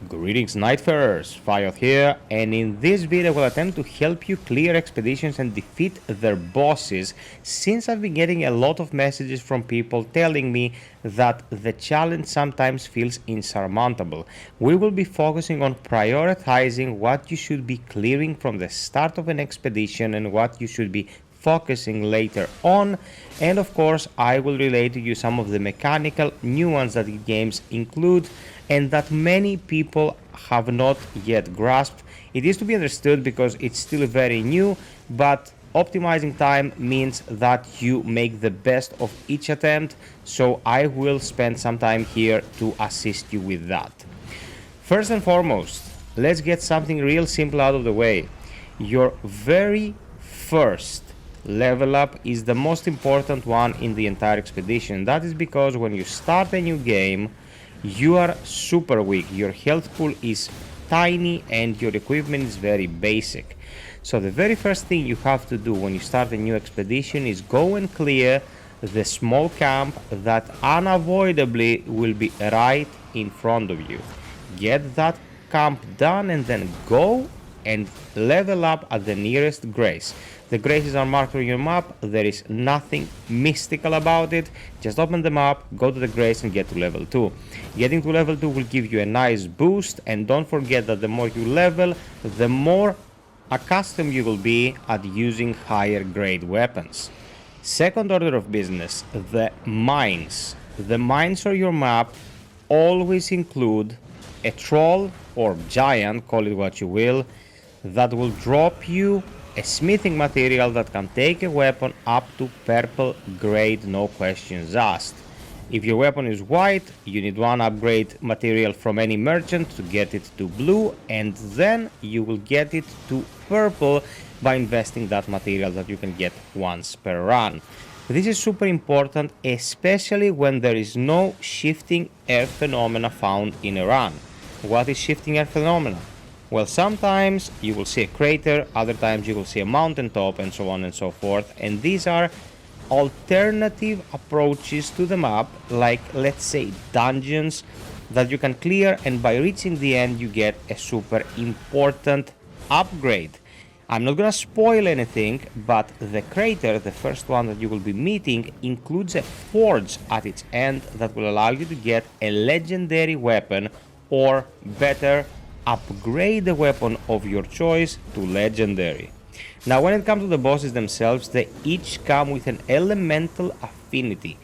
Greetings Nightfarers, FiOth here, and in this video I will attempt to help you clear expeditions and defeat their bosses, since I've been getting a lot of messages from people telling me that the challenge sometimes feels insurmountable. We will be focusing on prioritizing what you should be clearing from the start of an expedition and what you should be focusing later on, and of course I will relate to you some of the mechanical nuance that the games include and that many people have not yet grasped. It is to be understood because it's still very new, but optimizing time means that you make the best of each attempt, so I will spend some time here to assist you with that. First and foremost, let's get something real simple out of the way. Your very first level up is the most important one in the entire expedition. That is because when you start a new game, you are super weak, your health pool is tiny and your equipment is very basic. So the very first thing you have to do when you start a new expedition is go and clear the small camp that unavoidably will be right in front of you. Get that camp done and then go and level up at the nearest grace. The graces are marked on your map, there is nothing mystical about it. Just open the map, go to the grace and get to level 2. Getting to level 2 will give you a nice boost, and don't forget that the more you level, the more accustomed you will be at using higher grade weapons. Second order of business, the mines. The mines on your map always include a troll or giant, call it what you will, that will drop you a smithing material that can take a weapon up to purple grade, no questions asked. If your weapon is white, you need one upgrade material from any merchant to get it to blue, and then you will get it to purple by investing that material that you can get once per run. This is super important, especially when there is no shifting earth phenomena found in a run. What is shifting earth phenomena? Well, sometimes you will see a crater, other times you will see a mountaintop, and so on and so forth. And these are alternative approaches to the map, like, let's say, dungeons that you can clear, and by reaching the end you get a super important upgrade. I'm not gonna spoil anything, but the crater, the first one that you will be meeting, includes a forge at its end that will allow you to get a legendary weapon, or better, upgrade the weapon of your choice to legendary. Now, when it comes to the bosses themselves, they each come with an elemental affinity,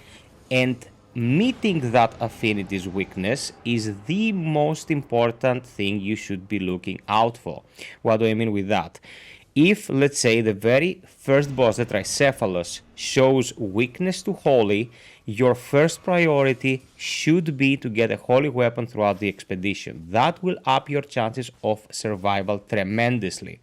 and meeting that affinity's weakness is the most important thing you should be looking out for. What do I mean with that? If, let's say, the very first boss, the Tricephalus, shows weakness to holy, your first priority should be to get a holy weapon throughout the expedition. That will up your chances of survival tremendously.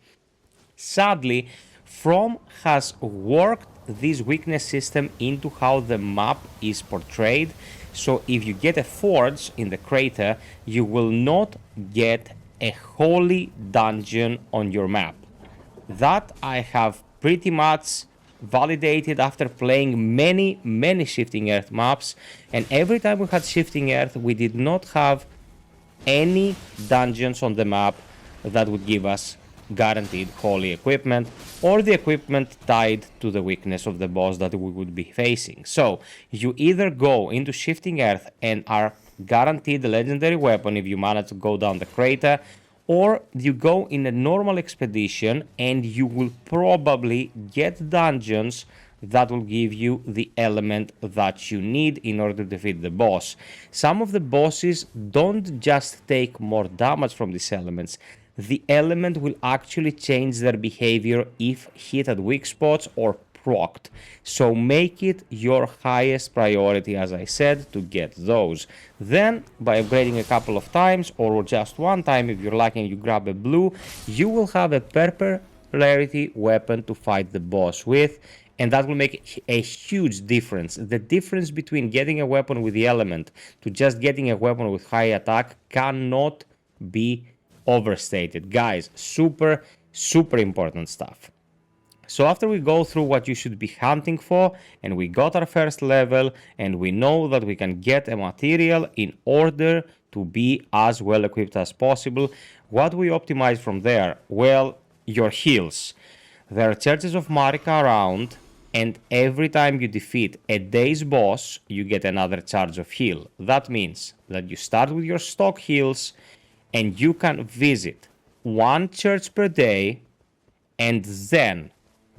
Sadly, From has worked this weakness system into how the map is portrayed, so if you get a forge in the crater, you will not get a holy dungeon on your map. That I have pretty much validated after playing many Shifting Earth maps, and every time we had Shifting Earth we did not have any dungeons on the map that would give us guaranteed holy equipment, or the equipment tied to the weakness of the boss that we would be facing. So you either go into Shifting Earth and are guaranteed a legendary weapon if you manage to go down the crater, or you go in a normal expedition and you will probably get dungeons that will give you the element that you need in order to defeat the boss. Some of the bosses don't just take more damage from these elements, the element will actually change their behavior if hit at weak spots or procced. So make it your highest priority, as I said, to get those. Then, by upgrading a couple of times, or just one time if you're lucky and you grab a blue, you will have a purple rarity weapon to fight the boss with, and that will make a huge difference. The difference between getting a weapon with the element to just getting a weapon with high attack cannot be overstated. Guys, super important stuff. So after we go through what you should be hunting for, and we got our first level, and we know that we can get a material in order to be as well equipped as possible. What we optimize from there? Well, your heals. There are churches of Marika around, and every time you defeat a day's boss, you get another charge of heal. That means that you start with your stock heals, and you can visit one church per day, and then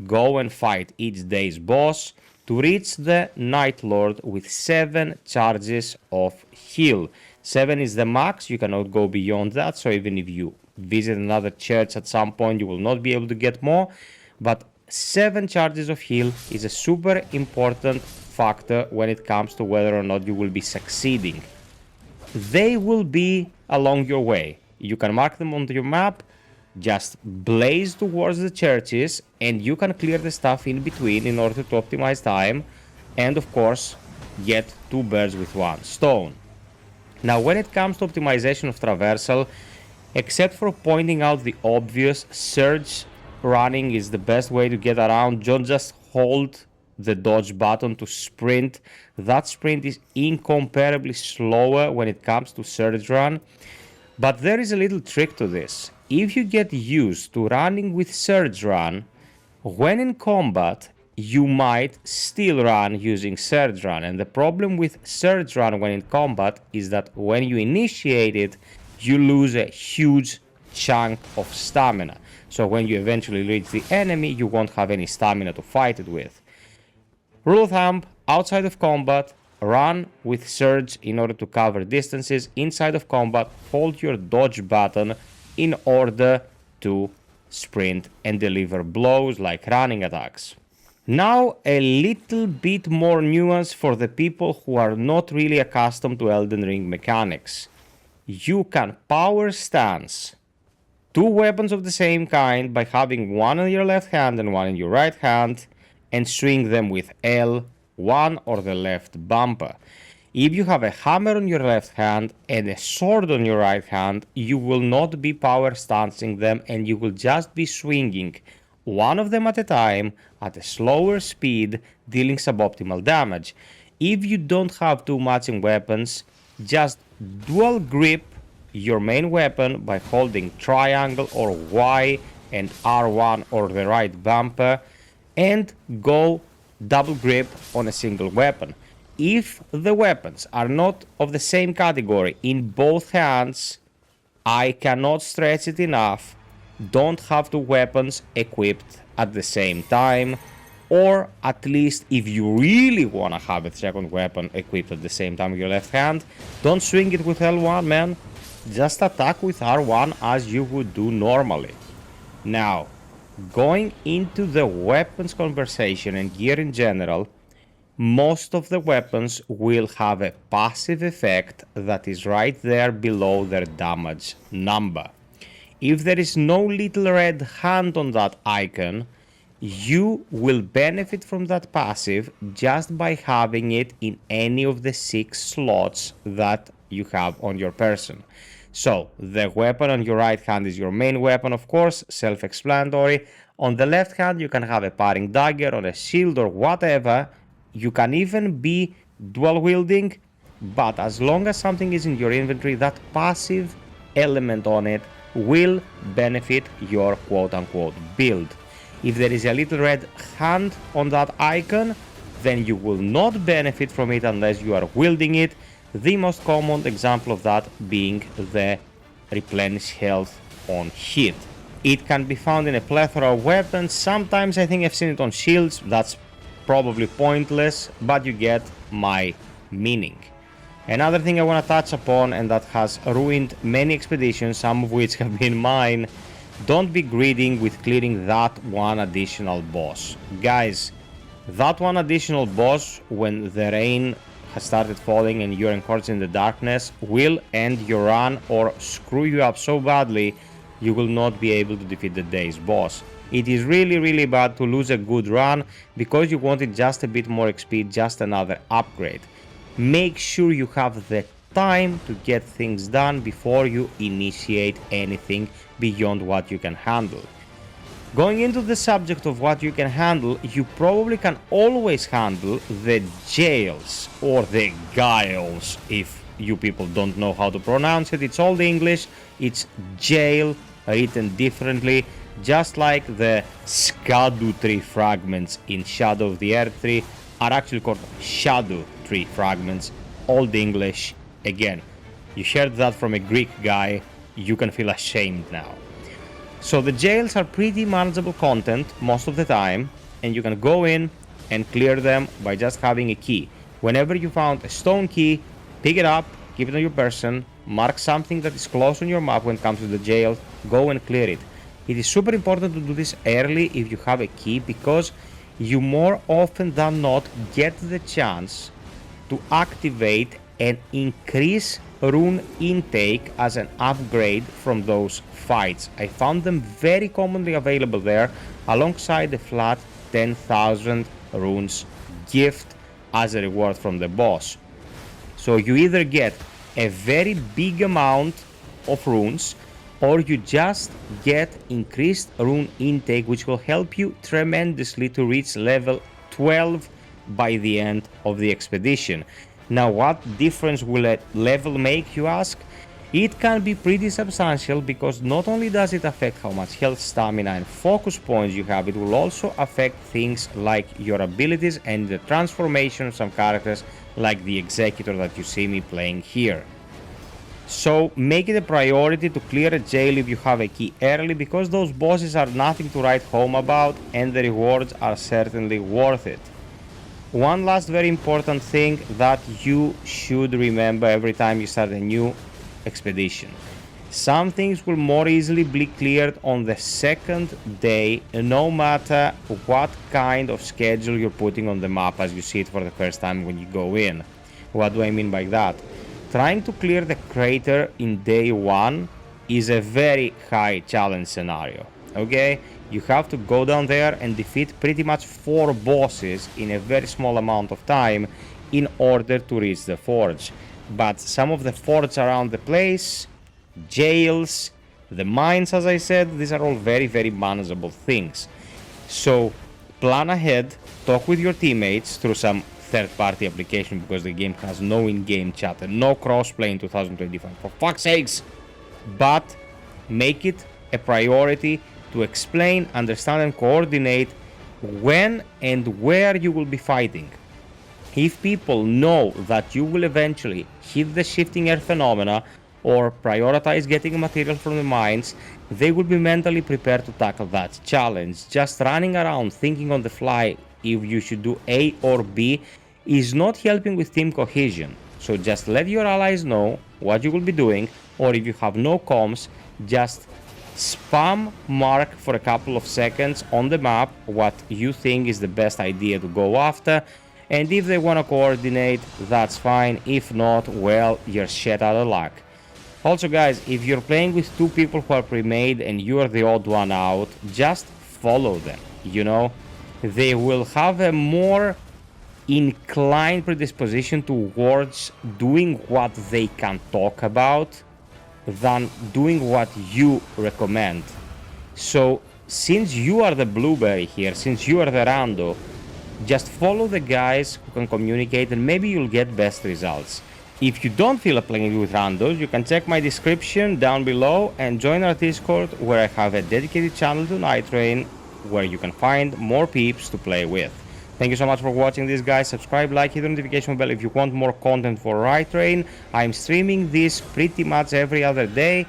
go and fight each day's boss to reach the Night Lord with 7 charges of heal. 7 is the max, you cannot go beyond that, so even if you visit another church at some point, you will not be able to get more, but 7 charges of heal is a super important factor when it comes to whether or not you will be succeeding. They will be along your way. You can mark them on your map, just blaze towards the churches, and you can clear the stuff in between in order to optimize time, and of course get 2 birds with 1 stone. Now when it comes to optimization of traversal, except for pointing out the obvious, surge running is the best way to get around. Don't just hold the dodge button to sprint. That sprint is incomparably slower when it comes to surge run, but there is a little trick to this. If you get used to running with surge run, when in combat, you might still run using surge run. And the problem with surge run when in combat is that when you initiate it, you lose a huge chunk of stamina. So when you eventually reach the enemy, you won't have any stamina to fight it with. Rule of thumb, outside of combat, run with surge in order to cover distances. Inside of combat, hold your dodge button in order to sprint and deliver blows like running attacks. Now a little bit more nuance for the people who are not really accustomed to Elden Ring mechanics. You can power stance 2 weapons of the same kind by having one in your left hand and one in your right hand, and swing them with L, one or the left bumper. If you have a hammer on your left hand and a sword on your right hand, you will not be power stancing them, and you will just be swinging one of them at a time at a slower speed, dealing suboptimal damage. If you don't have too much in weapons, just dual grip your main weapon by holding triangle or Y and R1 or the right bumper, and go double grip on a single weapon. If the weapons are not of the same category in both hands, I cannot stress it enough, don't have 2 weapons equipped at the same time, or at least if you really want to have a second weapon equipped at the same time with your left hand, don't swing it with L1, man. Just attack with R1 as you would do normally. Now, going into the weapons conversation and gear in general, most of the weapons will have a passive effect that is right there below their damage number. If there is no little red hand on that icon, you will benefit from that passive just by having it in any of the 6 slots that you have on your person. So the weapon on your right hand is your main weapon, of course, self-explanatory. On the left hand, you can have a parrying dagger or a shield or whatever. You can even be dual wielding, but as long as something is in your inventory, that passive element on it will benefit your quote-unquote build. If there is a little red hand on that icon, then you will not benefit from it unless you are wielding it. The most common example of that being the replenish health on hit. It can be found in a plethora of weapons. Sometimes I think I've seen it on shields. That's probably pointless, but you get my meaning. Another thing I want to touch upon, and that has ruined many expeditions, some of which have been mine, don't be greedy with clearing that one additional boss. Guys, that one additional boss, when the rain has started falling and you're encouraged in the darkness, will end your run or screw you up so badly you will not be able to defeat the day's boss. It is really bad to lose a good run because you wanted just a bit more XP, just another upgrade. Make sure you have the time to get things done before you initiate anything beyond what you can handle. Going into the subject of what you can handle, you probably can always handle the jails or the guiles, if you people don't know how to pronounce it, it's Old English, it's jail written differently, just like the Skadu tree fragments in Shadow of the Earth tree are actually called Shadow tree fragments, Old English. Again, you heard that from a Greek guy, you can feel ashamed now. So the jails are pretty manageable content most of the time, and you can go in and clear them by just having a key. Whenever you found a stone key, pick it up, keep it on your person, mark something that is close on your map when it comes to the jail, go and clear it. It is super important to do this early if you have a key, because you more often than not get the chance to activate and increase rune intake as an upgrade from those fights. I found them very commonly available there alongside the flat 10,000 runes gift as a reward from the boss. So you either get a very big amount of runes, or you just get increased rune intake, which will help you tremendously to reach level 12 by the end of the expedition. Now, what difference will a level make, you ask? It can be pretty substantial, because not only does it affect how much health, stamina and focus points you have, it will also affect things like your abilities and the transformation of some characters, like the Executor that you see me playing here. So make it a priority to clear a jail if you have a key early, because those bosses are nothing to write home about and the rewards are certainly worth it. One last very important thing that you should remember every time you start a new expedition. Some things will more easily be cleared on the second day, no matter what kind of schedule you're putting on the map as you see it for the first time when you go in. What do I mean by that? Trying to clear the crater in day 1 is a very high challenge scenario, okay? You have to go down there and defeat pretty much 4 bosses in a very small amount of time in order to reach the forge. But some of the forts around the place, jails, the mines, as I said, these are all very, very manageable things. So plan ahead, talk with your teammates through some third-party application, because the game has no in-game chat and no crossplay in 2025, for fuck's sakes. But make it a priority to explain, understand and coordinate when and where you will be fighting. If people know that you will eventually hit the shifting earth phenomena or prioritize getting material from the mines, they will be mentally prepared to tackle that challenge. Just running around thinking on the fly if you should do A or B is not helping with team cohesion. So just let your allies know what you will be doing, or if you have no comms, just spam mark for a couple of seconds on the map what you think is the best idea to go after, and if they want to coordinate, that's fine. If not, well, you're shit out of luck. Also guys, if you're playing with 2 people who are pre-made and you're the odd one out, just follow them, you know? They will have a more inclined predisposition towards doing what they can talk about than doing what you recommend. So since you are the blueberry here, since you are the rando, just follow the guys who can communicate and maybe you'll get best results. If you don't feel like playing with randos, you can check my description down below and join our Discord, where I have a dedicated channel to Nightreign, where you can find more peeps to play with. Thank you so much for watching this, guys. Subscribe, like, hit the notification bell if you want more content for Nightreign. I'm streaming this pretty much every other day.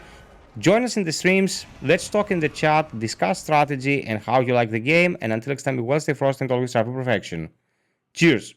Join us in the streams, let's talk in the chat, discuss strategy and how you like the game, and until next time, be well, stay frosty and always strive for perfection. Cheers!